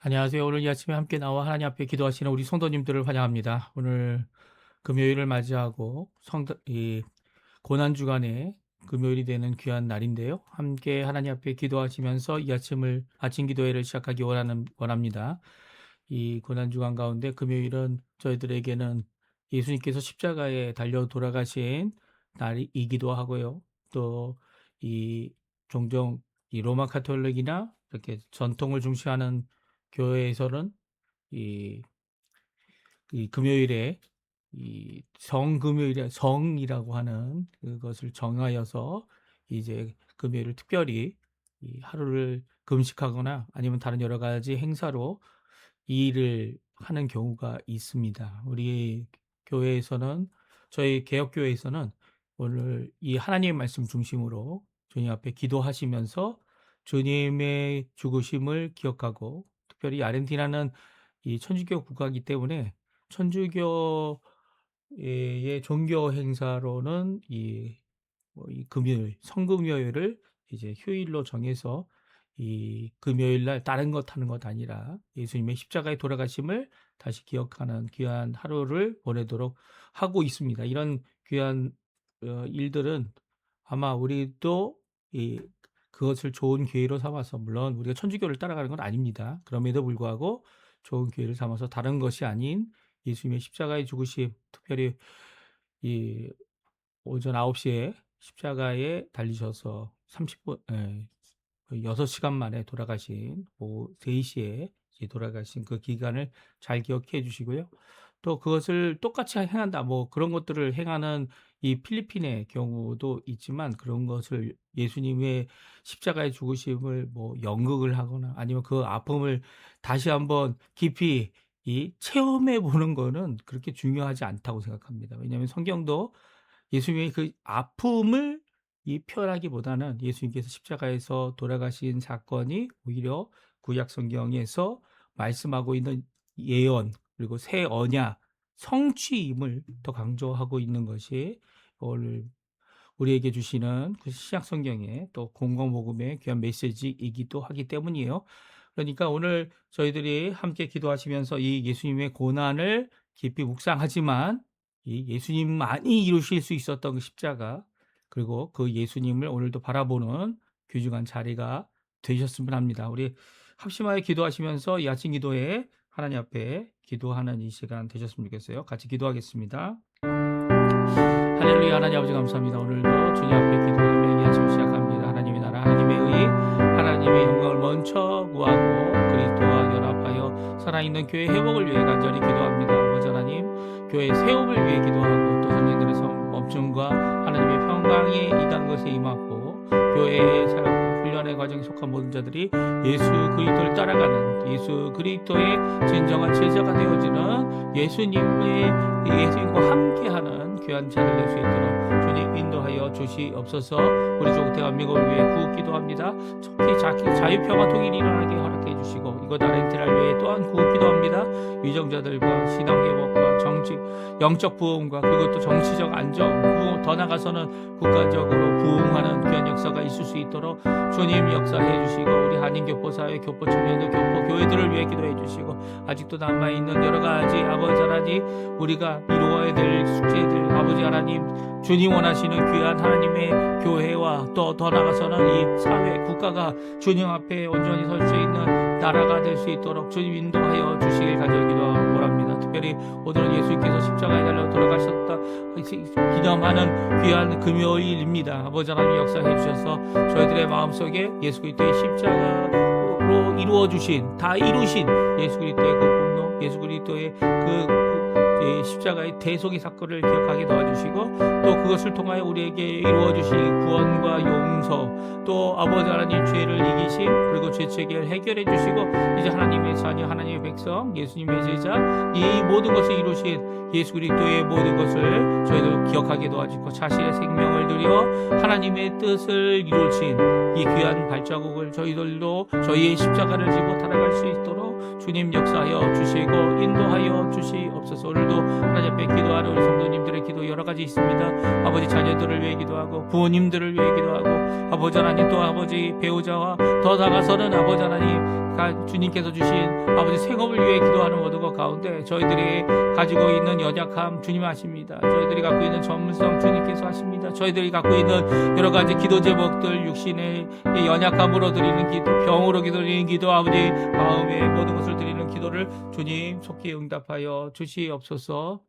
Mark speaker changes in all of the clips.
Speaker 1: 안녕하세요. 오늘 이 아침에 함께 나와 하나님 앞에 기도하시는 우리 성도님들을 환영합니다. 오늘 금요일을 맞이하고 이 고난주간에 금요일이 되는 귀한 날인데요. 함께 하나님 앞에 기도하시면서 이 아침 기도회를 시작하기 원합니다. 이 고난주간 가운데 금요일은 저희들에게는 예수님께서 십자가에 달려 돌아가신 날이기도 하고요. 또 이 종종 이 로마 카톨릭이나 이렇게 전통을 중시하는 교회에서는 이, 이 금요일에 이 성금요일에 성이라고 하는 그것을 정하여서 이제 금요일을 특별히 이 하루를 금식하거나 아니면 다른 여러 가지 행사로 이 일을 하는 경우가 있습니다. 우리 교회에서는 저희 개혁교회에서는 오늘 이 하나님의 말씀 중심으로 주님 앞에 기도하시면서 주님의 죽으심을 기억하고 특별히 아르헨티나는 이 천주교 국가이기 때문에 천주교의 종교 행사로는 이 금요일, 성금요일을 이제 휴일로 정해서 이 금요일 날 다른 것 하는 것 아니라 예수님의 십자가의 돌아가심을 다시 기억하는 귀한 하루를 보내도록 하고 있습니다. 이런 귀한 일들은 아마 우리도 그것을 좋은 기회로 삼아서, 물론 우리가 천주교를 따라가는 건 아닙니다. 그럼에도 불구하고 좋은 기회를 삼아서 다른 것이 아닌 예수님의 십자가의 죽으심, 특별히 이 오전 9시에 십자가에 달리셔서 30분, 6시간 만에 돌아가신 오후 3시에 돌아가신 그 기간을 잘 기억해 주시고요. 또 그것을 똑같이 행한다, 뭐 그런 것들을 행하는 이 필리핀의 경우도 있지만, 그런 것을 예수님의 십자가의 죽으심을 뭐 연극을 하거나 아니면 그 아픔을 다시 한번 깊이 체험해 보는 거는 그렇게 중요하지 않다고 생각합니다. 왜냐하면 성경도 예수님의 그 아픔을 표현하기보다는 예수님께서 십자가에서 돌아가신 사건이 오히려 구약 성경에서 말씀하고 있는 예언, 그리고 새 언약, 성취임을 더 강조하고 있는 것이 오늘 우리에게 주시는 그 신약 성경의 또 공공복음의 귀한 메시지이기도 하기 때문이에요. 그러니까 오늘 저희들이 함께 기도하시면서 이 예수님의 고난을 깊이 묵상하지만 이 예수님만이 이루실 수 있었던 그 십자가, 그리고 그 예수님을 오늘도 바라보는 귀중한 자리가 되셨으면 합니다. 우리 합심하여 기도하시면서 이 아침 기도에 하나님 앞에 기도하는 이 시간 되셨으면 좋겠어요. 같이 기도하겠습니다. 할렐루야. 하나님 아버지 감사합니다. 오늘도 주님 앞에 기도하며 이 아침 시작합니다. 하나님의 나라, 하나님의 의, 하나님의 영광을 먼저 구하고 그리스도와 연합하여 살아있는 교회 회복을 위해 간절히 기도합니다. 아버지 하나님, 교회 세움을 위해 기도하고 또 성령들의 멈춤과 하나님의 평강이 이단 것에 임하고 교회의 사역과 훈련의 과정에 속한 모든 자들이 예수 그리스도를 따라가는, 예수 그리스도의 진정한 제자가 되어지는 예수님과 함께하는 귀한 자들 될 수 있도록 주님 인도하여 주시옵소서. 우리 조국 대한민국을 위해 구하기도 합니다. 특히 자유평화 통일이 일어나게 허락해 주시고 이곳 아르헨티나를 위해 또한 구하기도 합니다. 위정자들과 신앙회복과 정치 영적 부흥과 그리고 또 정치적 안정, 더 나아가서는 국가적으로 부흥하는 귀한 역사가 있을 수 있도록 주님 역사해 주시고, 우리 한인교포사회, 교포 청년들, 교포 교회들을 위해 기도해 주시고, 아직도 남아있는 여러 가지 아버지 하나님, 우리가 이루어야 될 숙제들, 아버지 하나님, 주님 원하시는 귀한 하나님의 교회와 또 더 나아가서는 이 사회, 국가가 주님 앞에 온전히 설 수 있는 나라가 될 수 있도록 주님 인도하여 주시길 간절히 기도합니다. 특별히 오늘은 예수님께서 십자가에 달려 돌아가셨다 기념하는 귀한 금요일입니다. 아버지 하나님 역사해 주셔서 저희들의 마음속에 예수 그리스도의 십자가로 이루어 주신, 다 이루신 예수 그리스도의 그 공로, 예수 그리스도의 십자가의 대속의 사건을 기억하게 도와주시고, 또 그것을 통하여 우리에게 이루어 주신 구원과 용서, 또 아버지 하나님 죄를 이기심, 그리고 죄책을 해결해 주시고, 이제 하나님의 자녀, 하나님의 백성, 예수님의 제자, 이 모든 것을 이루신 예수 그리스도의 모든 것을 저희들 기억하게 도와주시고, 자신의 생명을 드려 하나님의 뜻을 이루신 이 귀한 발자국을 저희들도 저희의 십자가를 지고 달아갈 수 있도록 주님 역사하여 주시고 인도하여 주시옵소서. 오늘도 하나님 앞에 기도하는 우리 성도님들의 기도 여러 가지 있습니다. 아버지 자녀들을 위해 기도하고 부모님들을 위해 기도하고 아버지 하나님 또 아버지 배우자와 더 나아가서는 아버지 하나님 주님께서 주신 아버지 생업을 위해 기도하는 모든 것 가운데 저희들이 가지고 있는 연약함 주님 아십니다. 저희들이 갖고 있는 전문성 주님께서 아십니다. 저희들이 갖고 있는 여러 가지 기도 제목들 육신의 연약함으로 드리는 기도, 병으로 드리는 기도, 아버지 마음의 모든 것을 드리는 기도를 주님 속히 응답하여 주시옵소서.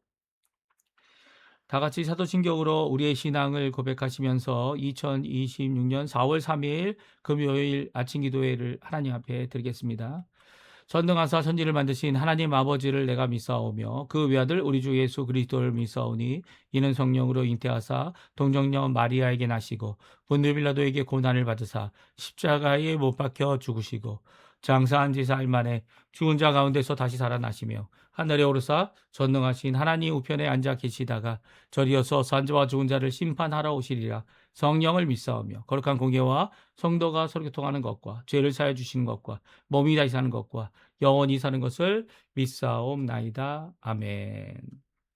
Speaker 1: 다 같이 사도신경으로 우리의 신앙을 고백하시면서 2026년 4월 3일 금요일 아침 기도회를 하나님 앞에 드리겠습니다. 전능하사 천지를 만드신 하나님 아버지를 내가 믿사오며 그 외아들 우리 주 예수 그리스도를 믿사오니 이는 성령으로 잉태하사 동정녀 마리아에게 나시고 본들 빌라도에게 고난을 받으사 십자가에 못 박혀 죽으시고 장사한 지 4일 만에 죽은 자 가운데서 다시 살아나시며 하늘에 오르사 전능하신 하나님 우편에 앉아 계시다가 저리어서 산자와 죽은 자를 심판하러 오시리라. 성령을 믿사오며 거룩한 공예와 성도가 서로 교통하는 것과 죄를 사해 주시는 것과 몸이 다시 사는 것과 영원히 사는 것을 믿사옵나이다. 아멘.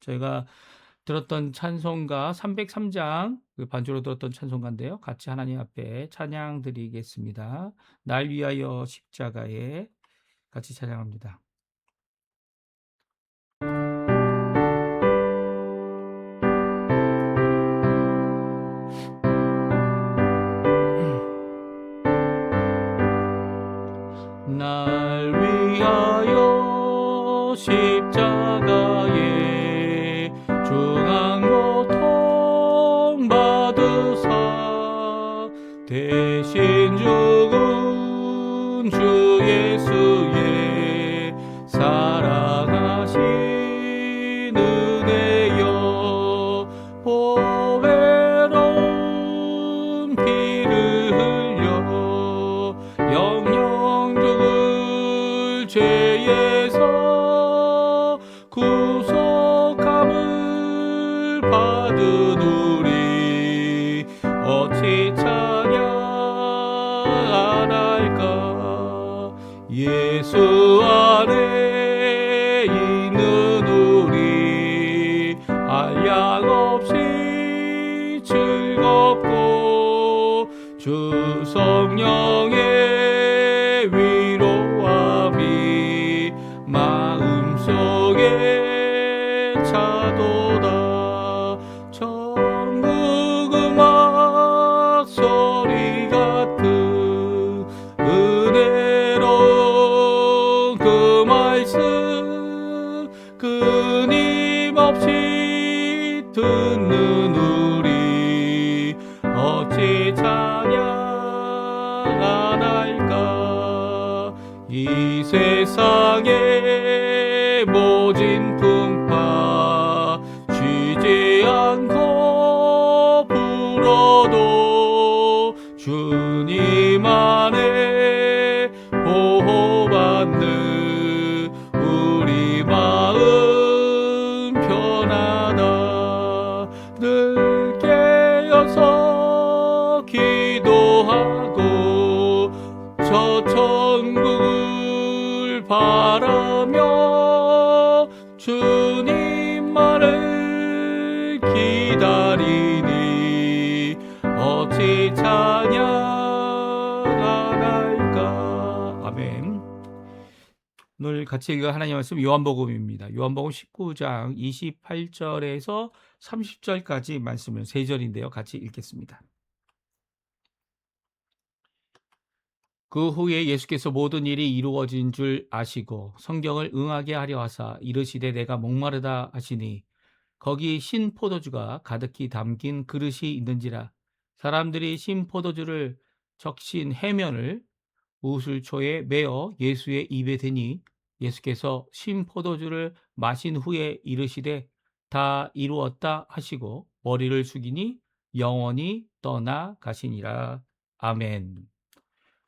Speaker 1: 저희가 들었던 찬송가 303장 반주로 들었던 찬송가인데요. 같이 하나님 앞에 찬양 드리겠습니다. 날 위하여 십자가에 같이 찬양합니다. 날 위하여 십자가에 중한 고통 받으사 대신 죽은 주 예수의 사랑하신 은혜여 보배로운 피를 흘려 영영 죽을 죄에서 구속함을 받은 우리 어찌 찬양 안 할까. 예수 안에 있는 우리 한량없이 즐겁고 주 성령의 위로함이 마음속에 차도다. 천국 음악 소리 같은 은혜로운 그 말씀 끊임없이 듣는 우리 어찌 찬양 안 할까. 이 세상의 모진 풍파 쉬지 않고 불어도 주님 안에 보호받는 우리 마음 편하다. 늘 깨어서 기도하고 저 천국을 바라며 주님만을 기다리니 어찌 찬양 안 할까. 아멘. 오늘 같이 읽을 하나님의 말씀 요한복음입니다. 요한복음 19장 28절에서 30절까지 말씀을 3절인데요. 같이 읽겠습니다. 그 후에 예수께서 모든 일이 이루어진 줄 아시고 성경을 응하게 하려 하사 이르시되 내가 목마르다 하시니 거기 신 포도주가 가득히 담긴 그릇이 있는지라. 사람들이 신 포도주를 적신 해면을 우슬초에 메어 예수의 입에 대니 예수께서 신 포도주를 마신 후에 이르시되 다 이루었다 하시고 머리를 숙이니 영원히 떠나가시니라. 아멘.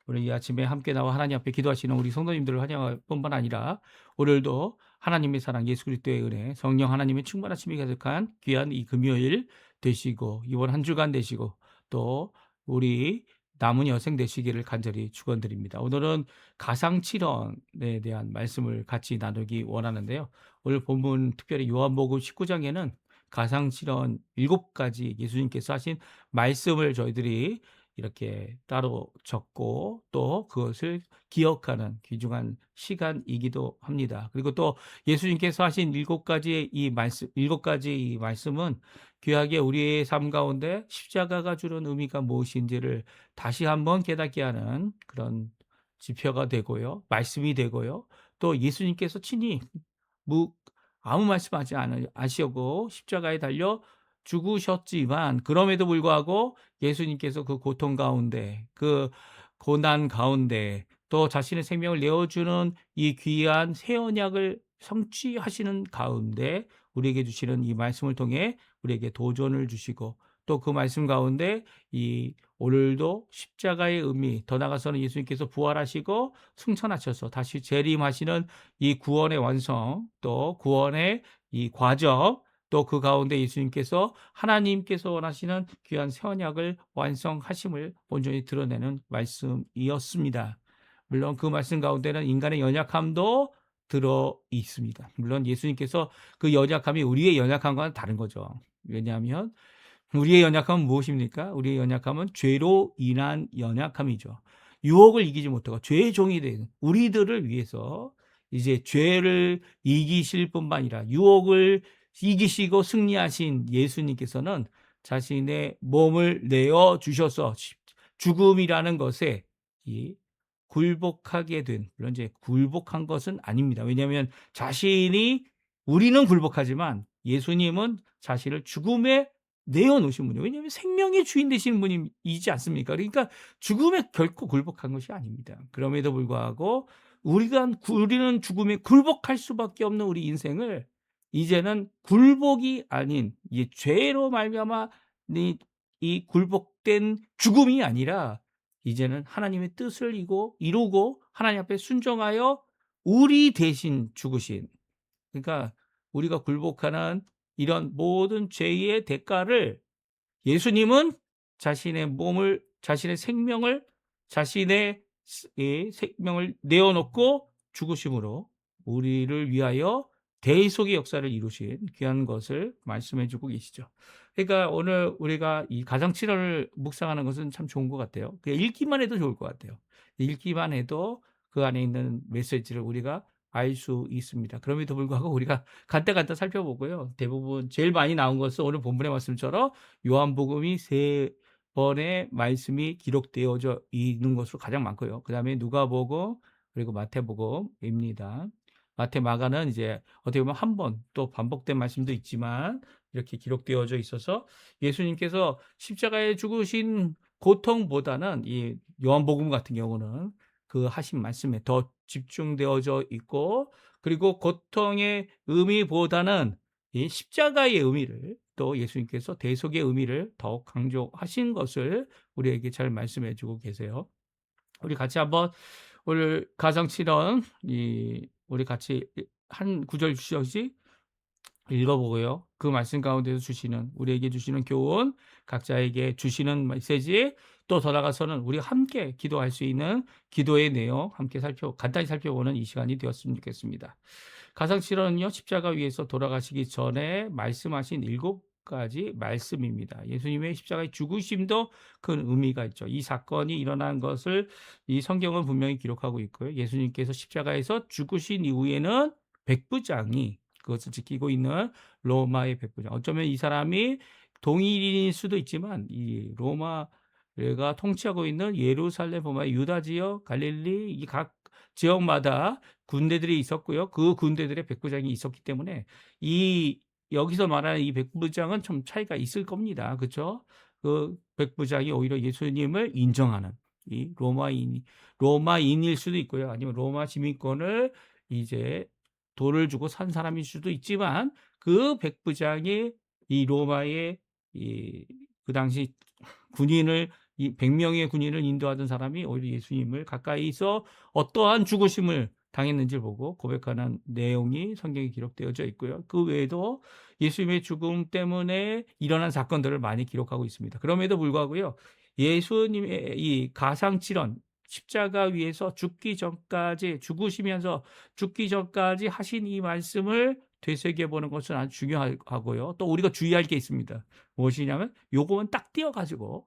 Speaker 1: 오늘 이 아침에 함께 나와 하나님 앞에 기도하시는 우리 성도님들을 환영할 뿐만 아니라 오늘도 하나님의 사랑 예수 그리스도의 은혜 성령 하나님의 충만하심이 가득한 귀한 이 금요일 되시고 이번 한 주간 되시고 또 우리 남은 여생 되시기를 간절히 축원드립니다. 오늘은 가상칠언에 대한 말씀을 같이 나누기 원하는데요. 오늘 본문 특별히 요한복음 19장에는 가상칠언 7가지 예수님께서 하신 말씀을 저희들이 이렇게 따로 적고 또 그것을 기억하는 귀중한 시간이기도 합니다. 그리고 또 예수님께서 하신 7가지의 이 말씀, 7가지 이 말씀은 귀하게 우리의 삶 가운데 십자가가 주는 의미가 무엇인지를 다시 한번 깨닫게 하는 그런 지표가 되고요. 말씀이 되고요. 또 예수님께서 친히 무 아무 말씀하지 아시고 십자가에 달려 죽으셨지만 그럼에도 불구하고 예수님께서 그 고통 가운데 그 고난 가운데 또 자신의 생명을 내어주는 이 귀한 새 언약을 성취하시는 가운데 우리에게 주시는 이 말씀을 통해 우리에게 도전을 주시고 또 그 말씀 가운데 이 오늘도 십자가의 의미 더 나아가서는 예수님께서 부활하시고 승천하셔서 다시 재림하시는 이 구원의 완성 또 구원의 이 과정 또 그 가운데 예수님께서 하나님께서 원하시는 귀한 새 언약을 완성하심을 온전히 드러내는 말씀이었습니다. 물론 그 말씀 가운데는 인간의 연약함도 들어 있습니다. 물론 예수님께서 그 연약함이 우리의 연약함과는 다른 거죠. 왜냐하면 우리의 연약함은 무엇입니까? 우리의 연약함은 죄로 인한 연약함이죠. 유혹을 이기지 못하고 죄의 종이 된 우리들을 위해서 이제 죄를 이기실 뿐만 아니라 유혹을 이기시고 승리하신 예수님께서는 자신의 몸을 내어 주셔서 죽음이라는 것에 이 굴복하게 된, 물론 이제 굴복한 것은 아닙니다. 왜냐하면 자신이 우리는 굴복하지만 예수님은 자신을 죽음에 내어놓으신 분이에요. 왜냐하면 생명의 주인 되시는 분이지 않습니까? 그러니까 죽음에 결코 굴복한 것이 아닙니다. 그럼에도 불구하고 우리는 죽음에 굴복할 수밖에 없는 우리 인생을 이제는 굴복이 아닌 이 죄로 말미암아 이 굴복된 죽음이 아니라 이제는 하나님의 뜻을 이루고 하나님 앞에 순종하여 우리 대신 죽으신, 그러니까 우리가 굴복하는 이런 모든 죄의 대가를 예수님은 자신의 몸을, 자신의 생명을, 자신의 생명을 내어놓고 죽으심으로 우리를 위하여 대속의 역사를 이루신 귀한 것을 말씀해 주고 계시죠. 그러니까 오늘 우리가 이 가정칠언을 묵상하는 것은 참 좋은 것 같아요. 그냥 읽기만 해도 좋을 것 같아요. 읽기만 해도 그 안에 있는 메시지를 우리가 알 수 있습니다. 그럼에도 불구하고 우리가 간단간단 살펴보고요. 대부분 제일 많이 나온 것은 오늘 본문의 말씀처럼 요한복음이 3번의 말씀이 기록되어져 있는 것으로 가장 많고요. 그 다음에 누가복음 그리고 마태복음입니다. 마태, 마가는 이제 어떻게 보면 한 번 또 반복된 말씀도 있지만 이렇게 기록되어져 있어서 예수님께서 십자가에 죽으신 고통보다는 이 요한복음 같은 경우는 그 하신 말씀에 더 집중되어져 있고 그리고 고통의 의미보다는 이 십자가의 의미를 또 예수님께서 대속의 의미를 더욱 강조하신 것을 우리에게 잘 말씀해 주고 계세요. 우리 같이 한번 오늘 가정칠언 우리 같이 한 구절 주시지 읽어보고요. 그 말씀 가운데서 우리에게 주시는 교훈, 각자에게 주시는 메시지, 또 더 나아가서는 우리 함께 기도할 수 있는 기도의 내용 함께 간단히 살펴보는 이 시간이 되었으면 좋겠습니다. 가상칠언은요, 십자가 위에서 돌아가시기 전에 말씀하신 7가지 말씀입니다. 예수님의 십자가의 죽으심도 큰 의미가 있죠. 이 사건이 일어난 것을 이 성경은 분명히 기록하고 있고요. 예수님께서 십자가에서 죽으신 이후에는 백부장이 그것을 지키고 있는 로마의 백부장. 어쩌면 이 사람이 동일인일 수도 있지만 이 로마가 통치하고 있는 예루살렘, 유다 지역, 갈릴리 이 각 지역마다 군대들이 있었고요. 그 군대들의 백부장이 있었기 때문에 여기서 말하는 이 백부장은 좀 차이가 있을 겁니다. 그렇죠? 그 백부장이 오히려 예수님을 인정하는 이 로마인일 수도 있고요. 아니면 로마 시민권을 이제 돈을 주고 산 사람일 수도 있지만 그 백부장이 이 로마의 그 당시 군인을 100명의 군인을 인도하던 사람이 오히려 예수님을 가까이서 어떠한 죽으심을 당했는지를 보고 고백하는 내용이 성경에 기록되어져 있고요. 그 외에도 예수님의 죽음 때문에 일어난 사건들을 많이 기록하고 있습니다. 그럼에도 불구하고요. 예수님의 이 가상칠언, 십자가 위에서 죽으시면서 죽기 전까지 하신 이 말씀을 되새겨보는 것은 아주 중요하고요. 또 우리가 주의할 게 있습니다. 무엇이냐면 요거만 딱 띄어가지고,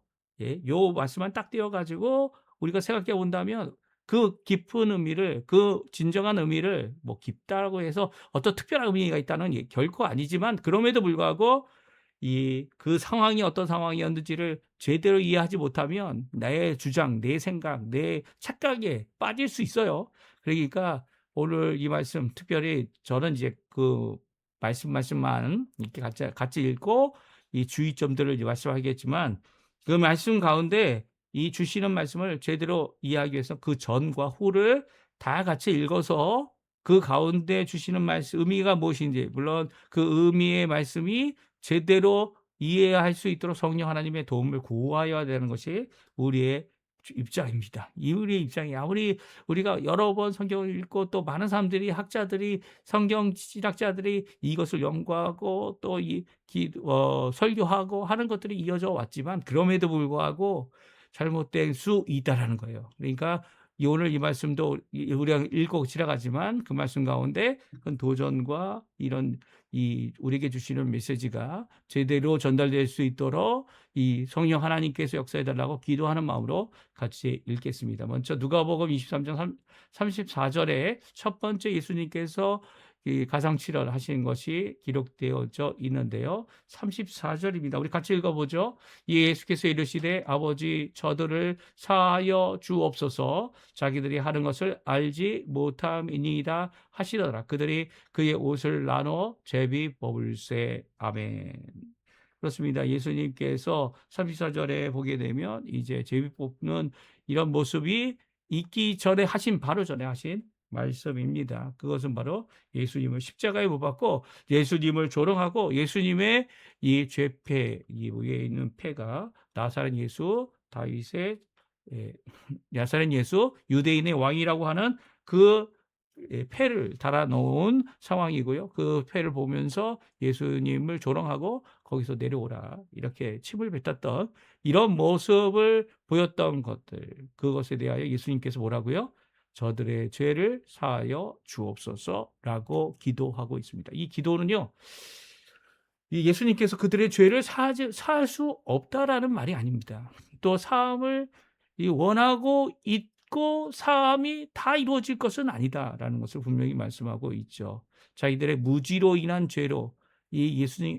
Speaker 1: 요 말씀만 딱 띄어가지고 우리가 생각해 본다면 그 깊은 의미를, 그 진정한 의미를 뭐 깊다라고 해서 어떤 특별한 의미가 있다는 결코 아니지만, 그럼에도 불구하고 그 상황이 어떤 상황이었는지를 제대로 이해하지 못하면 나의 주장, 내 생각, 내 착각에 빠질 수 있어요. 그러니까 오늘 이 말씀, 특별히 저는 이제 그 말씀만 이렇게 같이 읽고 이 주의점들을 말씀하겠지만, 그 말씀 가운데 이 주시는 말씀을 제대로 이해하기 위해서 그 전과 후를 다 같이 읽어서 그 가운데 주시는 말씀, 의미가 무엇인지, 물론 그 의미의 말씀이 제대로 이해할 수 있도록 성령 하나님의 도움을 구하여야 되는 것이 우리의 입장입니다. 우리의 입장이, 아무리 우리가 여러 번 성경을 읽고 또 많은 사람들이, 학자들이, 성경 신학자들이 이것을 연구하고 또 설교하고 하는 것들이 이어져 왔지만, 그럼에도 불구하고 잘못된 수 있다라는 거예요. 그러니까 오늘 이 말씀도 우리가 읽고 지나가지만 그 말씀 가운데 그 도전과 이런 우리에게 주시는 메시지가 제대로 전달될 수 있도록 이 성령 하나님께서 역사해달라고 기도하는 마음으로 같이 읽겠습니다. 먼저 누가복음 23장 34절에 첫 번째 예수님께서 이 가상칠언 하신 것이 기록되어져 있는데요. 34절입니다. 우리 같이 읽어보죠. 예수께서 이르시되 아버지 저들을 사하여 주옵소서, 자기들이 하는 것을 알지 못함이니이다 하시더라. 그들이 그의 옷을 나눠 제비 뽑을세. 아멘. 그렇습니다. 예수님께서 34절에 보게 되면 이제 제비 뽑는 이런 모습이 있기 전에 바로 전에 하신 말씀입니다. 그것은 바로 예수님을 십자가에 못 박고 예수님을 조롱하고 예수님의 이 죄패, 이 위에 있는 패가 나사렛 예수, 다윗의 나사렛 예수, 유대인의 왕이라고 하는 그 패를 달아놓은 상황이고요. 그 패를 보면서 예수님을 조롱하고 거기서 내려오라, 이렇게 침을 뱉었던 이런 모습을 보였던 것들, 그것에 대하여 예수님께서 뭐라고요? 저들의 죄를 사하여 주옵소서라고 기도하고 있습니다. 이 기도는요, 예수님께서 그들의 죄를 사할 수 없다라는 말이 아닙니다. 또 사함을 원하고 있고 사함이 다 이루어질 것은 아니다라는 것을 분명히 말씀하고 있죠. 자기들의 무지로 인한 죄로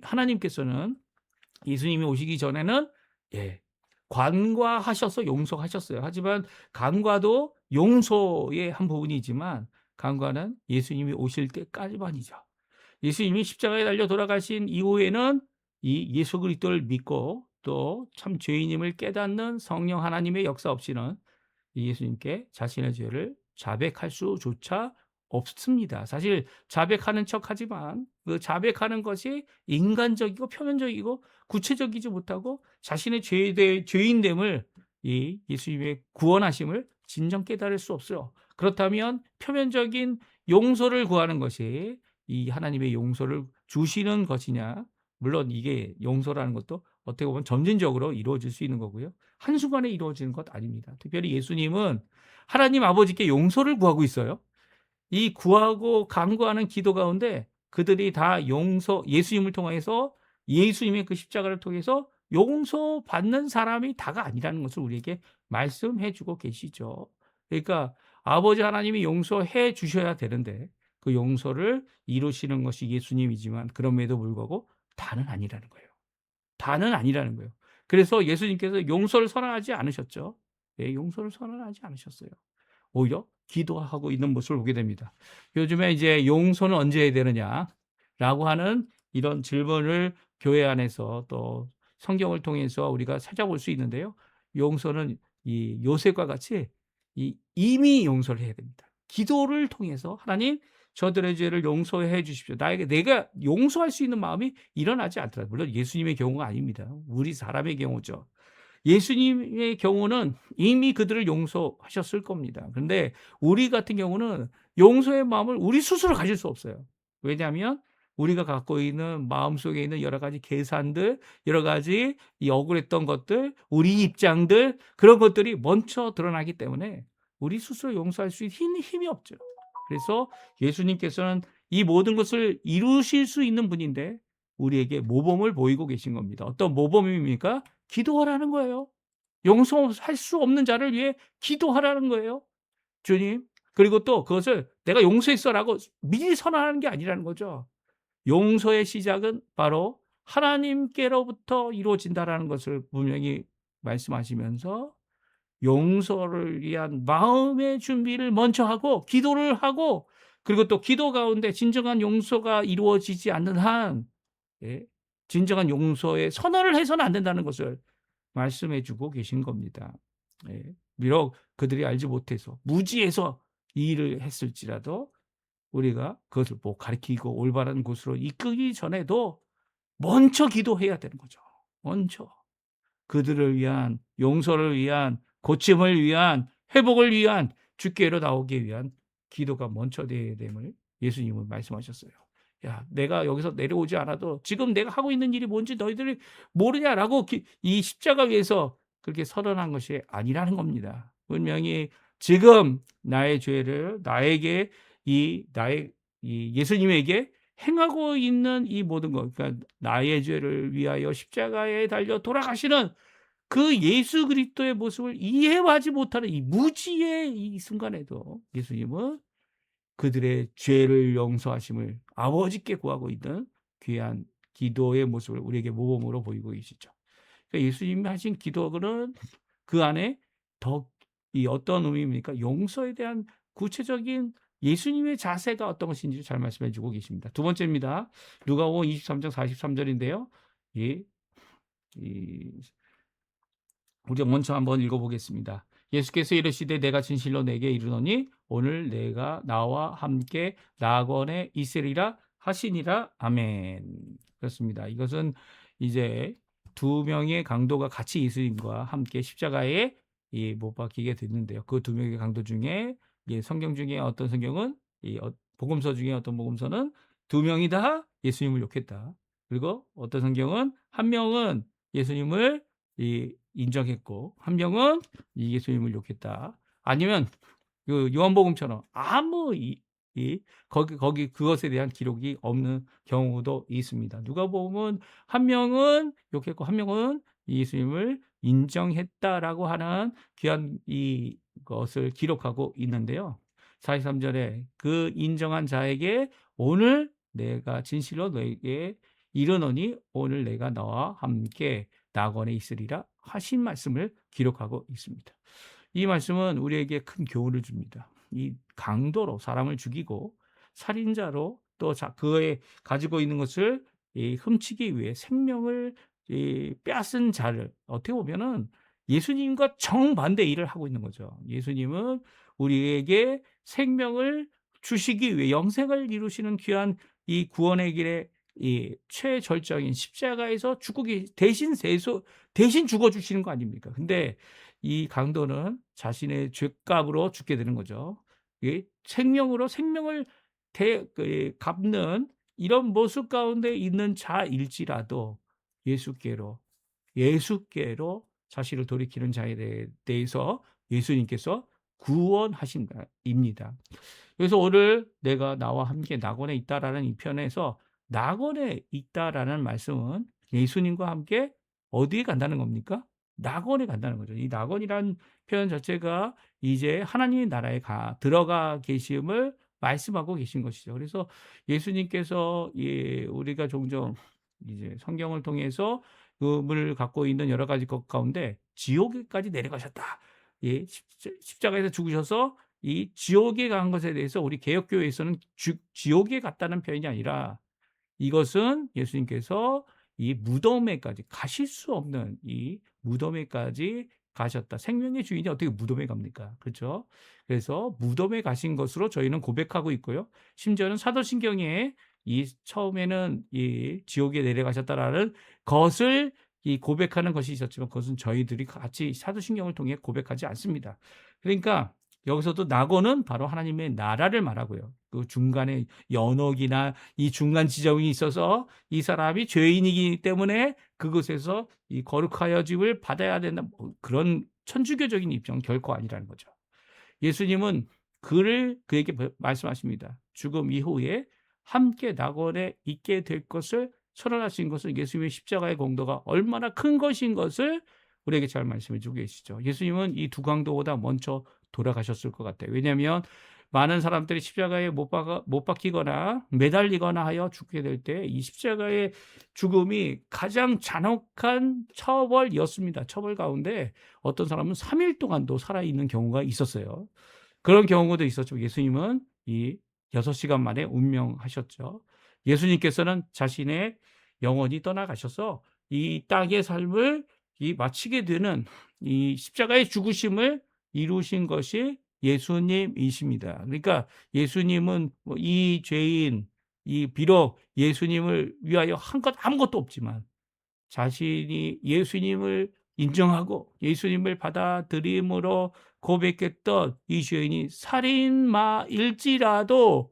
Speaker 1: 하나님께서는 예수님이 오시기 전에는 간과하셔서 용서하셨어요. 하지만 간과도 용서의 한 부분이지만 간과는 예수님이 오실 때까지만이죠. 예수님이 십자가에 달려 돌아가신 이후에는 이 예수 그리스도를 믿고 또 참 죄인임을 깨닫는 성령 하나님의 역사 없이는 예수님께 자신의 죄를 자백할 수조차 없습니다. 사실 자백하는 척하지만 그 자백하는 것이 인간적이고 표면적이고 구체적이지 못하고 자신의 죄인됨을, 이 예수님의 구원하심을 진정 깨달을 수 없어요. 그렇다면 표면적인 용서를 구하는 것이 이 하나님의 용서를 주시는 것이냐? 물론 이게 용서라는 것도 어떻게 보면 점진적으로 이루어질 수 있는 거고요. 한순간에 이루어지는 것 아닙니다. 특별히 예수님은 하나님 아버지께 용서를 구하고 있어요. 이 구하고 간구하는 기도 가운데 그들이 다 예수님을 통해서, 예수님의 그 십자가를 통해서 용서받는 사람이 다가 아니라는 것을 우리에게 말씀해 주고 계시죠. 그러니까 아버지 하나님이 용서해 주셔야 되는데 그 용서를 이루시는 것이 예수님이지만 그럼에도 불구하고 다는 아니라는 거예요. 다는 아니라는 거예요. 그래서 예수님께서 용서를 선언하지 않으셨죠. 용서를 선언하지 않으셨어요. 오히려 기도하고 있는 모습을 보게 됩니다. 요즘에 이제 용서는 언제 해야 되느냐라고 하는 이런 질문을 교회 안에서 또 성경을 통해서 우리가 찾아볼 수 있는데요. 용서는 이 요셉과 같이 이미 용서를 해야 됩니다. 기도를 통해서 하나님 저들의 죄를 용서해 주십시오. 내가 용서할 수 있는 마음이 일어나지 않더라도, 물론 예수님의 경우가 아닙니다. 우리 사람의 경우죠. 예수님의 경우는 이미 그들을 용서하셨을 겁니다. 그런데 우리 같은 경우는 용서의 마음을 우리 스스로 가질 수 없어요. 왜냐하면 우리가 갖고 있는 마음속에 있는 여러 가지 계산들, 여러 가지 이 억울했던 것들, 우리 입장들, 그런 것들이 먼저 드러나기 때문에 우리 스스로 용서할 수 있는 힘이 없죠. 그래서 예수님께서는 이 모든 것을 이루실 수 있는 분인데 우리에게 모범을 보이고 계신 겁니다. 어떤 모범입니까? 기도하라는 거예요. 용서할 수 없는 자를 위해 기도하라는 거예요. 주님. 그리고 또 그것을 내가 용서했어라고 미리 선언하는 게 아니라는 거죠. 용서의 시작은 바로 하나님께로부터 이루어진다라는 것을 분명히 말씀하시면서 용서를 위한 마음의 준비를 먼저 하고 기도를 하고, 그리고 또 기도 가운데 진정한 용서가 이루어지지 않는 한, 예, 진정한 용서의 선언을 해서는 안 된다는 것을 말씀해 주고 계신 겁니다. 예, 비록 그들이 알지 못해서 무지해서 이 일을 했을지라도 우리가 그것을 뭐 가르치고 올바른 곳으로 이끌기 전에도 먼저 기도해야 되는 거죠. 먼저 그들을 위한, 용서를 위한, 고침을 위한, 회복을 위한, 주께로 나오기 위한 기도가 먼저 되어야 됨을 예수님은 말씀하셨어요. 야, 내가 여기서 내려오지 않아도 지금 내가 하고 있는 일이 뭔지 너희들이 모르냐라고 이 십자가 위에서 그렇게 선언한 것이 아니라는 겁니다. 분명히 지금 나의 죄를 나에게 나의 예수님에게 행하고 있는 이 모든 것, 그러니까 나의 죄를 위하여 십자가에 달려 돌아가시는 그 예수 그리스도의 모습을 이해하지 못하는 이 무지의 이 순간에도 예수님은 그들의 죄를 용서하심을 아버지께 구하고 있는 귀한 기도의 모습을 우리에게 모범으로 보이고 계시죠. 그러니까 예수님이 하신 기도는 그 안에 더 이 어떤 의미입니까? 용서에 대한 구체적인 예수님의 자세가 어떤 것인지 잘 말씀해 주고 계십니다. 두 번째입니다. 누가복음 23장 43절인데요. 우리가 먼저 한번 읽어보겠습니다. 예수께서 이르시되 내가 진실로 내게 이르노니 오늘 내가 나와 함께 낙원에 있으리라 하시니라. 아멘. 그렇습니다. 이것은 이제 두 명의 강도가 같이 예수님과 함께 십자가에 못 박히게 됐는데요. 그 두 명의 강도 중에 성경 중에 어떤 성경은 복음서 중에 어떤 복음서는 두 명이 다 예수님을 욕했다. 그리고 어떤 성경은 한 명은 예수님을 인정했고 한 명은 예수님을 욕했다. 아니면 그 요한복음처럼 아무 거기 그것에 대한 기록이 없는 경우도 있습니다. 누가복음은 한 명은 욕했고 한 명은 예수님을 인정했다라고 하는 귀한 이것을 기록하고 있는데요. 43절에 그 인정한 자에게 오늘 내가 진실로 너에게 이르노니 오늘 내가 너와 함께 낙원에 있으리라 하신 말씀을 기록하고 있습니다. 이 말씀은 우리에게 큰 교훈을 줍니다. 이 강도로 사람을 죽이고 살인자로 또 그의 가지고 있는 것을 훔치기 위해 생명을 빼앗은 자를 어떻게 보면은 예수님과 정반대 일을 하고 있는 거죠. 예수님은 우리에게 생명을 주시기 위해 영생을 이루시는 귀한 이 구원의 길에 이 최절정인 십자가에서 대신 죽어 주시는 거 아닙니까? 근데 이 강도는 자신의 죄값으로 죽게 되는 거죠. 생명으로 생명을 갚는 이런 모습 가운데 있는 자일지라도 예수께로 자신을 돌이키는 자에 대해서 예수님께서 구원하신다입니다. 그래서 오늘 내가 나와 함께 낙원에 있다라는 이 편에서 낙원에 있다라는 말씀은 예수님과 함께 어디에 간다는 겁니까? 낙원에 간다는 거죠. 이 낙원이란 표현 자체가 이제 하나님의 나라에 들어가 계심을 말씀하고 계신 것이죠. 그래서 예수님께서 우리가 종종 이제 성경을 통해서 그분을 갖고 있는 여러 가지 것 가운데 지옥에까지 내려가셨다. 십자가에서 죽으셔서 이 지옥에 간 것에 대해서 우리 개혁교회에서는 지옥에 갔다는 표현이 아니라 이것은 예수님께서 이 무덤에까지 가실 수 없는 이 무덤에까지 가셨다. 생명의 주인이 어떻게 무덤에 갑니까? 그렇죠? 그래서 무덤에 가신 것으로 저희는 고백하고 있고요. 심지어는 사도신경에 처음에는 이 지옥에 내려가셨다라는 것을 고백하는 것이 있었지만 그것은 저희들이 같이 사도신경을 통해 고백하지 않습니다. 그러니까 여기서도 낙원은 바로 하나님의 나라를 말하고요. 그 중간에 연옥이나 이 중간 지점이 있어서 이 사람이 죄인이기 때문에 그곳에서 이 거룩하여짐을 받아야 된다. 뭐 그런 천주교적인 입장은 결코 아니라는 거죠. 예수님은 그에게 말씀하십니다. 죽음 이후에 함께 낙원에 있게 될 것을 선언하신 것은 예수님의 십자가의 공로가 얼마나 큰 것인 것을 우리에게 잘 말씀해 주고 계시죠. 예수님은 이 두 강도보다 먼저 돌아가셨을 것 같아요. 왜냐하면 많은 사람들이 십자가에 못 박히거나 매달리거나 하여 죽게 될 때 이 십자가의 죽음이 가장 잔혹한 처벌이었습니다. 처벌 가운데 어떤 사람은 3일 동안도 살아있는 경우가 있었어요. 그런 경우도 있었죠. 예수님은 이 6시간 만에 운명하셨죠. 예수님께서는 자신의 영혼이 떠나가셔서 이 땅의 삶을 마치게 되는 이 십자가의 죽으심을 이루신 것이 예수님이십니다. 그러니까 예수님은 이 죄인, 비록 예수님을 위하여 한 것 아무것도 없지만 자신이 예수님을 인정하고 예수님을 받아들임으로 고백했던 이 죄인이 살인마일지라도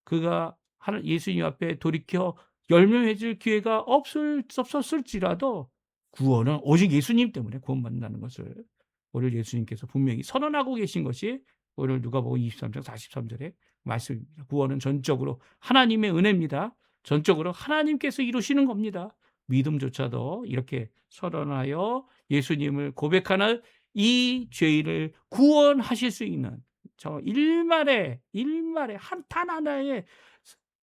Speaker 1: 그가 예수님 앞에 돌이켜 열매 맺을 기회가 없었을지라도 구원은 오직 예수님 때문에 구원받는다는 것을 오늘 예수님께서 분명히 선언하고 계신 것이 오늘 누가복음 23장 43절의 말씀입니다. 구원은 전적으로 하나님의 은혜입니다. 전적으로 하나님께서 이루시는 겁니다. 믿음조차도 이렇게 선언하여 예수님을 고백하는 이 죄인을 구원하실 수 있는 저 일말의 단 하나의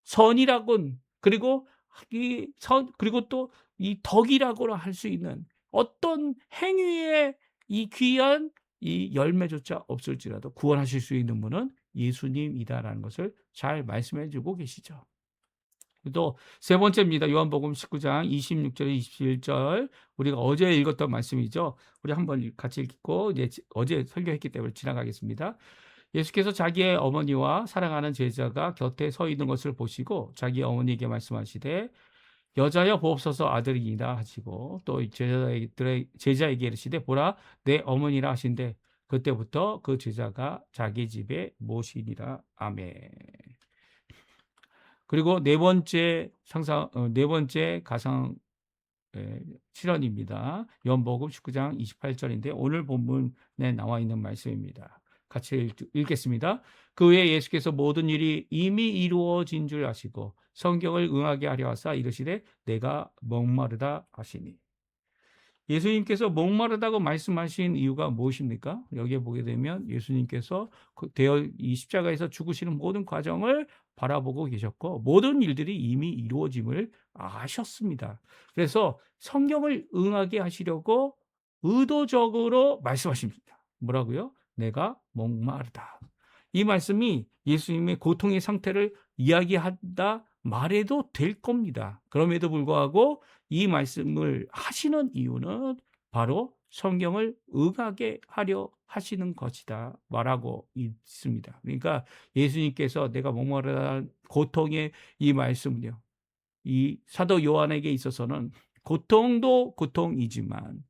Speaker 1: 선이라곤 그리고 그리고 또 이 덕이라고 할 수 있는 어떤 행위의 이 귀한 이 열매조차 없을지라도 구원하실 수 있는 분은 예수님이다라는 것을 잘 말씀해 주고 계시죠. 또 세 번째입니다. 요한복음 19장 26절 27절 우리가 어제 읽었던 말씀이죠. 우리 한번 같이 읽고 이제 어제 설교했기 때문에 지나가겠습니다. 예수께서 자기의 어머니와 사랑하는 제자가 곁에 서 있는 것을 보시고 자기 어머니에게 말씀하시되 여자여 보옵소서 아들이니라 하시고 또 제자에게 이르시되 보라 내 어머니라 하신대 그때부터 그 제자가 자기 집에 모시니라. 아멘. 그리고 네 번째 가상 실현입니다. 요한복음 19장 28절인데 오늘 본문에 나와 있는 말씀입니다. 같이 읽겠습니다. 그 후에 예수께서 모든 일이 이미 이루어진 줄 아시고 성경을 응하게 하려 하사 이르시되 내가 목마르다 하시니. 예수님께서 목마르다고 말씀하신 이유가 무엇입니까? 여기에 보게 되면 예수님께서 이 십자가에서 죽으시는 모든 과정을 바라보고 계셨고 모든 일들이 이미 이루어짐을 아셨습니다. 그래서 성경을 응하게 하시려고 의도적으로 말씀하십니다. 뭐라고요? 내가 목마르다. 이 말씀이 예수님의 고통의 상태를 이야기한다 말해도 될 겁니다. 그럼에도 불구하고 이 말씀을 하시는 이유는 바로 성경을 응하게 하려 하시는 것이다 말하고 있습니다. 그러니까 예수님께서 내가 목마르다는 고통의 이 말씀은요. 이 사도 요한에게 있어서는 고통도 고통이지만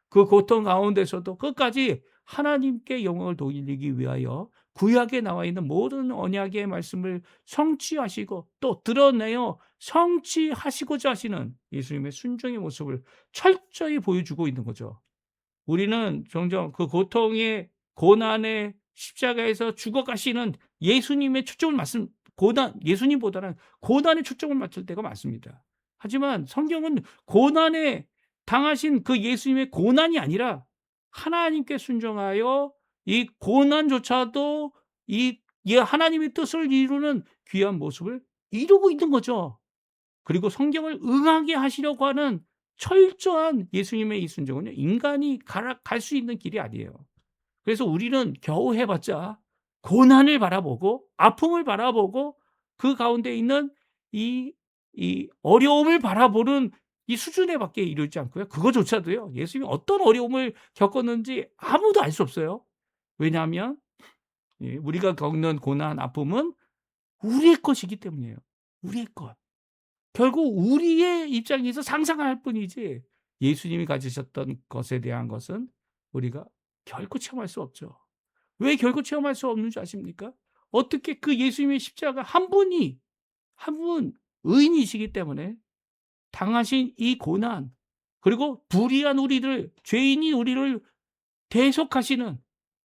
Speaker 1: 그 고통 가운데서도 끝까지 하나님께 영광을 돌리기 위하여 구약에 나와 있는 모든 언약의 말씀을 성취하시고 또 드러내어 성취하시고자 하시는 예수님의 순종의 모습을 철저히 보여주고 있는 거죠. 우리는 종종 그 고통의 고난의 십자가에서 죽어가시는 예수님의 초점을 예수님보다는 고난에 초점을 맞출 때가 많습니다. 하지만 성경은 고난에 당하신 그 예수님의 고난이 아니라 하나님께 순종하여 이 고난조차도 이 하나님의 뜻을 이루는 귀한 모습을 이루고 있는 거죠. 그리고 성경을 응하게 하시려고 하는 철저한 예수님의 이 순종은요, 인간이 갈 수 있는 길이 아니에요. 그래서 우리는 겨우 해봤자 고난을 바라보고 아픔을 바라보고 그 가운데 있는 이 어려움을 바라보는 이 수준에 밖에 이르지 않고요. 그거조차도요. 예수님이 어떤 어려움을 겪었는지 아무도 알 수 없어요. 왜냐하면 우리가 겪는 고난, 아픔은 우리의 것이기 때문이에요. 우리의 것. 결국 우리의 입장에서 상상할 뿐이지 예수님이 가지셨던 것에 대한 것은 우리가 결코 체험할 수 없죠. 왜 결코 체험할 수 없는 줄 아십니까? 어떻게 그 예수님의 십자가 한 분이 한 분 의인이시기 때문에 당하신 이 고난, 그리고 불의한 우리들, 죄인이 우리를 대속하시는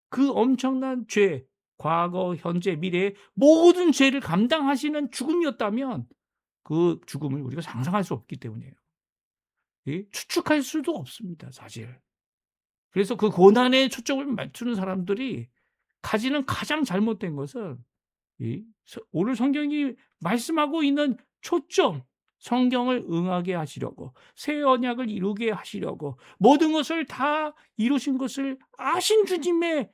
Speaker 1: 그 엄청난 죄, 과거, 현재, 미래의 모든 죄를 감당하시는 죽음이었다면 그 죽음을 우리가 상상할 수 없기 때문이에요. 추측할 수도 없습니다, 사실. 그래서 그 고난에 초점을 맞추는 사람들이 가지는 가장 잘못된 것은, 오늘 성경이 말씀하고 있는 초점, 성경을 응하게 하시려고, 새 언약을 이루게 하시려고, 모든 것을 다 이루신 것을 아신 주님의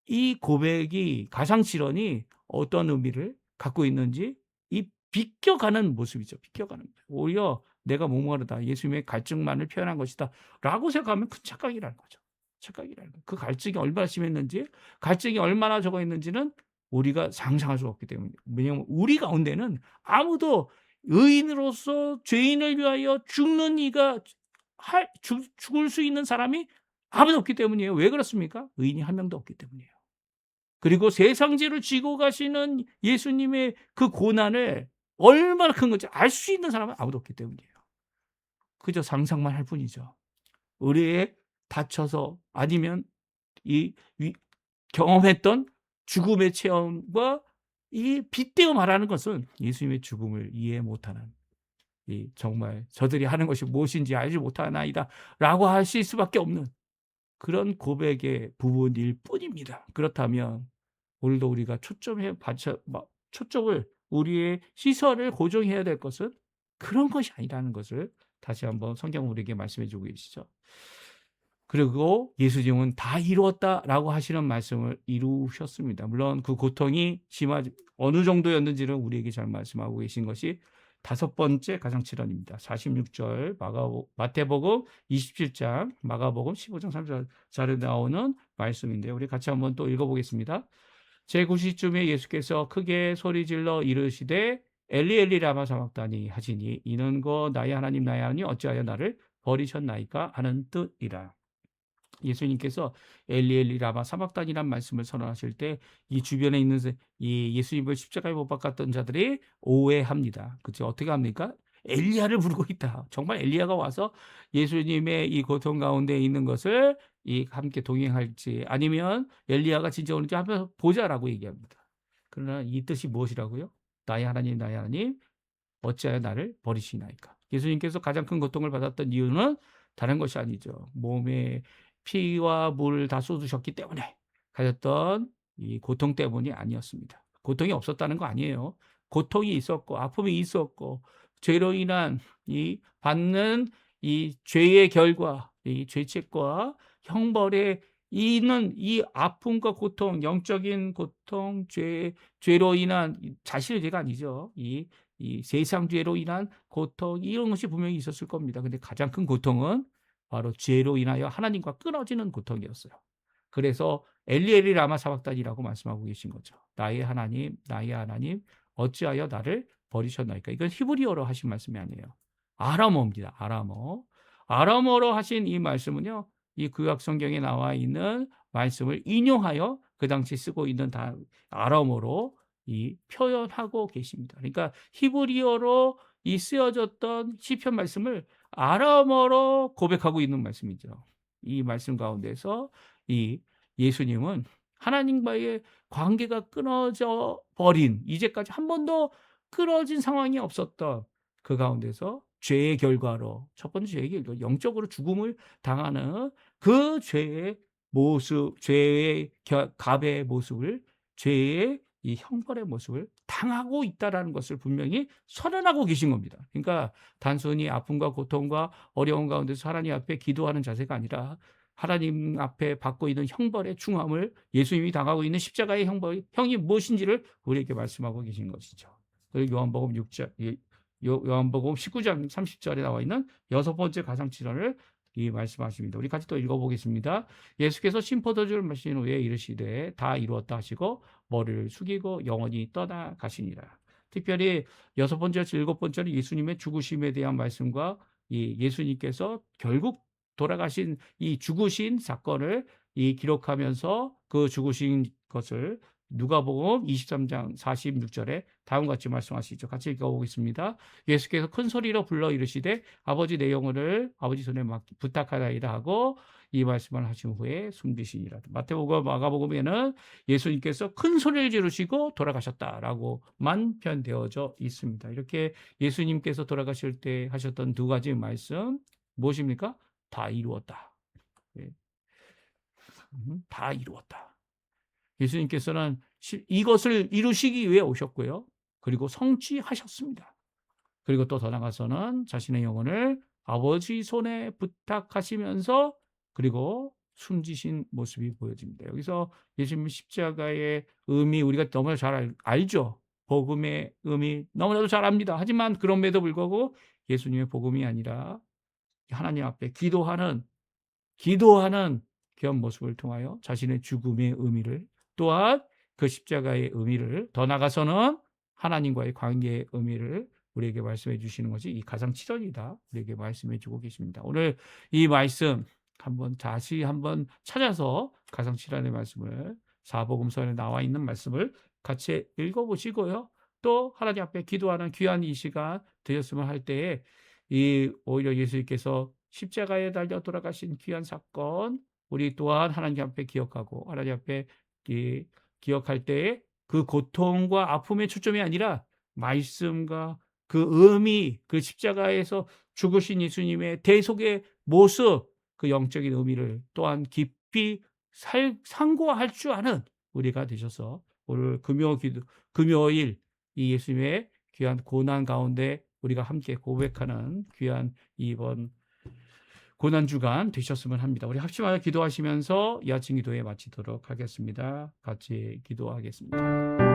Speaker 1: 이 고백이, 가상실현이 어떤 의미를 갖고 있는지 이 비껴가는 모습이죠. 비껴가는 모습. 오히려 내가 목마르다, 예수님의 갈증만을 표현한 것이다 라고 생각하면 큰 착각이라는 거죠. 착각이라는 거예요. 그 갈증이 얼마나 심했는지, 갈증이 얼마나 적어 있는지는 우리가 상상할 수 없기 때문이에요. 왜냐하면 우리 가운데는 아무도 의인으로서 죄인을 위하여 죽는 이가 죽을 수 있는 사람이 아무도 없기 때문이에요. 왜 그렇습니까? 의인이 한 명도 없기 때문이에요. 그리고 세상죄를 지고 가시는 예수님의 그 고난을 얼마나 큰 건지 알 수 있는 사람은 아무도 없기 때문이에요. 그저 상상만 할 뿐이죠. 의뢰에 다쳐서, 아니면 이 경험했던 죽음의 체험과 이 빗대어 말하는 것은 예수님의 죽음을 이해 못하는, 정말 저들이 하는 것이 무엇인지 알지 못하나이다라고 하실 수밖에 없는 그런 고백의 부분일 뿐입니다. 그렇다면 오늘도 우리가 초점을, 우리의 시선을 고정해야 될 것은 그런 것이 아니라는 것을 다시 한번 성경 우리에게 말씀해 주고 계시죠. 그리고 예수님은 다 이루었다라고 하시는 말씀을 이루셨습니다. 물론 그 고통이 어느 정도였는지는 우리에게 잘 말씀하고 계신 것이 다섯 번째 가상칠언입니다. 46절 마태복음 27장, 마가복음 15장 3절에 나오는 말씀인데요. 우리 같이 한번 또 읽어보겠습니다. 제9시쯤에 예수께서 크게 소리질러 이르시되 엘리 엘리 라마 사박다니 하시니 이는 나의 하나님 나의 하나님 어찌하여 나를 버리셨나이까 하는 뜻이라. 예수님께서 엘리 엘리 라마 사박단이란 말씀을 선언하실 때 이 주변에 있는 이 예수님을 십자가에 못 박았던 자들이 오해합니다. 그렇죠? 어떻게 합니까? 엘리야를 부르고 있다. 정말 엘리야가 와서 예수님의 이 고통 가운데 있는 것을 함께 동행할지, 아니면 엘리야가 진짜 오는지 한번 보자라고 얘기합니다. 그러나 이 뜻이 무엇이라고요? 나의 하나님 나의 하나님 어찌하여 나를 버리시나이까. 예수님께서 가장 큰 고통을 받았던 이유는 다른 것이 아니죠. 몸에 피와 물을 다 쏟으셨기 때문에 가졌던 이 고통 때문이 아니었습니다. 고통이 없었다는 거 아니에요. 고통이 있었고 아픔이 있었고 죄로 인한 받는 이 죄의 결과, 이 죄책과 형벌에 있는 이 아픔과 고통, 영적인 고통, 죄로 인한, 자신의 죄가 아니죠. 이 세상 죄로 인한 고통, 이런 것이 분명히 있었을 겁니다. 근데 가장 큰 고통은 바로 죄로 인하여 하나님과 끊어지는 고통이었어요. 그래서 엘리 엘리 라마 사박단이라고 말씀하고 계신 거죠. 나의 하나님 나의 하나님 어찌하여 나를 버리셨나이까. 이건 히브리어로 하신 말씀이 아니에요. 아람어입니다. 아람어로 하신 이 말씀은요, 이 구약 성경에 나와 있는 말씀을 인용하여 그 당시 쓰고 있는 아람어로 표현하고 계십니다. 그러니까 히브리어로 쓰여졌던 시편 말씀을 아람어로 고백하고 있는 말씀이죠. 이 말씀 가운데서 이 예수님은 하나님과의 관계가 끊어져 버린, 이제까지 한 번도 끊어진 상황이 없었던 그 가운데서 죄의 결과로, 첫 번째 죄의 결과, 영적으로 죽음을 당하는 그 죄의 모습, 죄의 갑의 모습을, 죄의 이 형벌의 모습을 당하고 있다라는 것을 분명히 선언하고 계신 겁니다. 그러니까 단순히 아픔과 고통과 어려운 가운데서 하나님 앞에 기도하는 자세가 아니라 하나님 앞에 받고 있는 형벌의 중함을, 예수님이 당하고 있는 십자가의 형이 무엇인지를 우리에게 말씀하고 계신 것이죠. 그리고 요한복음 19장 30절에 나와 있는 여섯 번째 가상칠언을 말씀하십니다. 우리 같이 또 읽어보겠습니다. 예수께서 신포도주를 마신 후에 이르시되 다 이루었다 하시고 머리를 숙이고 영원히 떠나가시니라. 특별히 여섯 번째와 일곱 번째는 예수님의 죽으심에 대한 말씀과 예수님께서 결국 돌아가신 이 죽으신 사건을 기록하면서 그 죽으신 것을 누가복음 23장 46절에 다음과 같이 말씀하시죠. 같이 읽어보겠습니다. 예수께서 큰 소리로 불러 이르시되 아버지 내 영혼을 아버지 손에 부탁하나이다 하고 이 말씀을 하신 후에 숨기시니라. 마태복음, 마가복음에는 예수님께서 큰 소리를 지르시고 돌아가셨다라고만 표현되어져 있습니다. 이렇게 예수님께서 돌아가실 때 하셨던 두 가지 말씀 무엇입니까? 다 이루었다. 예. 다 이루었다. 예수님께서는 이것을 이루시기 위해 오셨고요. 그리고 성취하셨습니다. 그리고 또 더 나아가서는 자신의 영혼을 아버지 손에 부탁하시면서 그리고 숨지신 모습이 보여집니다. 여기서 예수님 십자가의 의미 우리가 너무나 잘 알죠. 복음의 의미 너무나도 잘 압니다. 하지만 그럼에도 불구하고 예수님의 복음이 아니라 하나님 앞에 기도하는 그런 모습을 통하여 자신의 죽음의 의미를 또한 그 십자가의 의미를 더 나아가서는 하나님과의 관계의 의미를 우리에게 말씀해 주시는 것이 이 가상칠언이다. 우리에게 말씀해 주고 계십니다. 오늘 이 말씀 다시 한번 찾아서 가상칠언의 말씀을 사복음서에 나와 있는 말씀을 같이 읽어보시고요. 또 하나님 앞에 기도하는 귀한 이 시간 되셨으면 할 때에 오히려 예수님께서 십자가에 달려 돌아가신 귀한 사건 우리 또한 하나님 앞에 기억하고 하나님 앞에 기억할 때에 그 고통과 아픔의 초점이 아니라 말씀과 그 의미, 그 십자가에서 죽으신 예수님의 대속의 모습, 그 영적인 의미를 또한 깊이 상고할 줄 아는 우리가 되셔서 오늘 금요일 이 예수님의 귀한 고난 가운데 우리가 함께 고백하는 귀한 이번 고난주간 되셨으면 합니다. 우리 합심하여 기도하시면서 이 아침 기도에 마치도록 하겠습니다. 같이 기도하겠습니다.